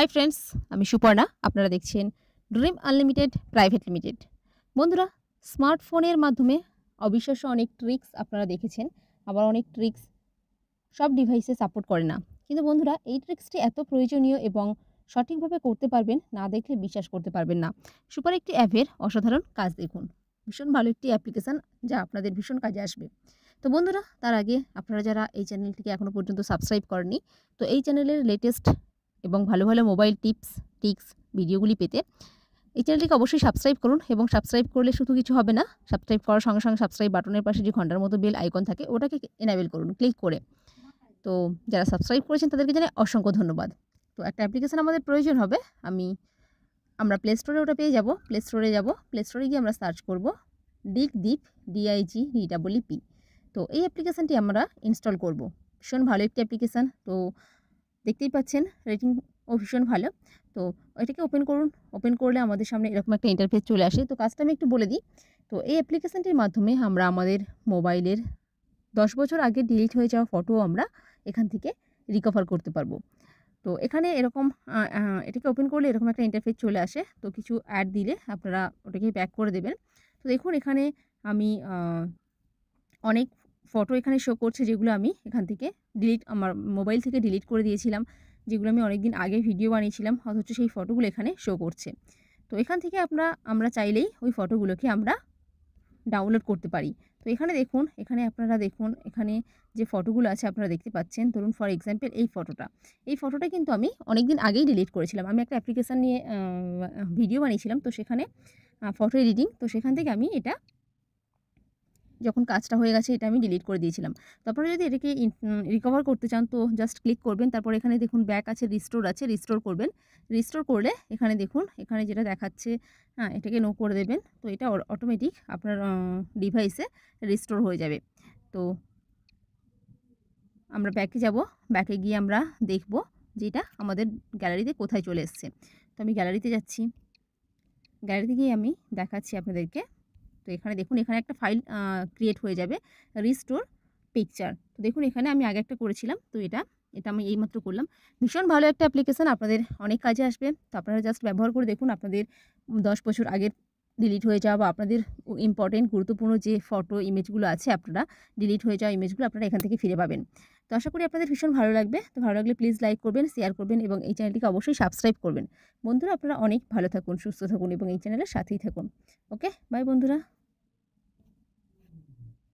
Hi friends, আমি সুপর্ণা। আপনারা দেখছেন ড্রিম আনলিমিটেড প্রাইভেট লিমিটেড। বন্ধুরা, স্মার্টফোনের মাধ্যমে অবিশ্বাস্য অনেক ট্রিক্স আপনারা দেখেছেন, আবার অনেক ট্রিক্স সব ডিভাইসে সাপোর্ট করে না। কিন্তু বন্ধুরা, এই ট্রিক্সটি এত প্রয়োজনীয় এবং সঠিকভাবে করতে পারবেন, না দেখলে বিশ্বাস করতে পারবেন না। সুপার একটি অ্যাপের অসাধারণ কাজ দেখুন। ভীষণ ভালো একটি অ্যাপ্লিকেশান, যা আপনাদের ভীষণ কাজে আসবে। তো বন্ধুরা, তার আগে আপনারা যারা এই চ্যানেলটিকে এখনও পর্যন্ত সাবস্ক্রাইব করেননি, তো এই চ্যানেলের লেটেস্ট এবং ভালো ভালো মোবাইল টিপস ট্রিক্স ভিডিওগুলি পেতে এই চ্যানেলটিকে অবশ্যই সাবস্ক্রাইব করুন। এবং সাবস্ক্রাইব করলে শুধু কিছু হবে না, সাবস্ক্রাইব করার সঙ্গে সঙ্গে সাবস্ক্রাইব বাটনের পাশে যে ঘন্টার মতো বেল আইকন থাকে, ওটাকে এনাবেল করুন ক্লিক করে। তো যারা সাবস্ক্রাইব করেছেন তাদেরকে জানাই অসংখ্য ধন্যবাদ। তো একটা অ্যাপ্লিকেশান আমাদের প্রয়োজন হবে। আমরা প্লে স্টোরে ওটা পেয়ে যাব। প্লে স্টোরে গিয়ে আমরা সার্চ করব ডিগদ্বীপ, DIGDEEP। তো এই অ্যাপ্লিকেশানটি আমরা ইনস্টল করব। ভীষণ ভালো একটি অ্যাপ্লিকেশান। তো দেখতেই পাচ্ছেন রেটিংও ভীষণ ভালো। তো এটাকে ওপেন করুন। ওপেন করলে আমাদের সামনে এরকম একটা ইন্টারফেস চলে আসে। তো কাজটা আমি একটু বলে দিই। তো এই অ্যাপ্লিকেশানটির মাধ্যমে আমরা আমাদের মোবাইলের 10 বছর আগে ডিলিট হয়ে যাওয়া ফটো আমরা এখান থেকে রিকভার করতে পারবো। তো এখানে এরকম এটাকে ওপেন করলে এরকম একটা ইন্টারফেস চলে আসে। তো কিছু অ্যাড দিলে আপনারা ওটাকে ব্যাক করে দেবেন। তো দেখুন, এখানে আমি অনেক ফটো এখানে শো করছে, যেগুলো আমি এখান থেকে আমার মোবাইল থেকে ডিলিট করে দিয়েছিলাম, যেগুলো আমি অনেক দিন আগে ভিডিও বানিয়েছিলাম, অথচ সেই ফটোগুলো এখানে শো করছে। তো এখান থেকে আমরা চাইলেই ওই ফটোগুলোকে আমরা ডাউনলোড করতে পারি। তো এখানে দেখুন, আপনারা দেখুন, এখানে যে ফটোগুলো আছে আপনারা দেখতে পাচ্ছেন। ধরুন ফর এক্সাম্পল এই ফটোটা কিন্তু আমি অনেক দিন আগেই ডিলিট করেছিলাম। আমি একটা অ্যাপ্লিকেশান নিয়ে ভিডিও বানিয়েছিলাম, তো সেখানে ফটো এডিটিং, তো সেখান থেকে আমি এটা যখন কাজটা হয়ে গেছে এটা আমি ডিলিট করে দিয়েছিলাম। তো আপনারা যদি এটাকে রিকভার করতে চান, তো জাস্ট ক্লিক করবেন। তারপর এখানে দেখুন ব্যাক আছে, রিস্টোর করবেন। রিস্টোর করলে এখানে দেখুন, এখানে যেটা দেখাচ্ছে, এটাকে নো করে দেবেন। তো এটা অটোমেটিক আপনার ডিভাইসে রিস্টোর হয়ে যাবে। তো আমরা ব্যাকে যাব। ব্যাকে গিয়ে আমরা দেখব যে এটা আমাদের গ্যালারিতে কোথায় চলে এসছে। তো আমি গ্যালারিতে যাচ্ছি। গ্যালারিতে গিয়ে আমি দেখাচ্ছি আপনাদেরকে। তো এখানে দেখুন, এখানে একটা ফাইল ক্রিয়েট হয়ে যাবে, রিস্টোর পিকচার। তো দেখুন, এখানে আমি আগে একটা করেছিলাম, তো এটা আমি এইমাত্র করলাম। ভীষণ ভালো একটা অ্যাপ্লিকেশান, আপনাদের অনেক কাজে আসবে। তো আপনারা জাস্ট ব্যবহার করে দেখুন, আপনাদের 10 বছর আগের ডিলিট হয়ে যাওয়া বা আপনাদের ইম্পর্টেন্ট গুরুত্বপূর্ণ যে ফটো ইমেজগুলো আছে, আপনারা ডিলিট হয়ে যাওয়া ইমেজগুলো আপনারা এখান থেকে ফিরে পাবেন। তো আশা করি আপনাদের ভীষণ ভালো লাগবে। তো ভালো লাগলে প্লিজ লাইক করবেন, শেয়ার করবেন এবং এই চ্যানেলটিকে অবশ্যই সাবস্ক্রাইব করবেন। বন্ধুরা, আপনারা অনেক ভালো থাকুন, সুস্থ থাকুন এবং এই চ্যানেলের সাথেই থাকুন। ওকে, বাই বন্ধুরা।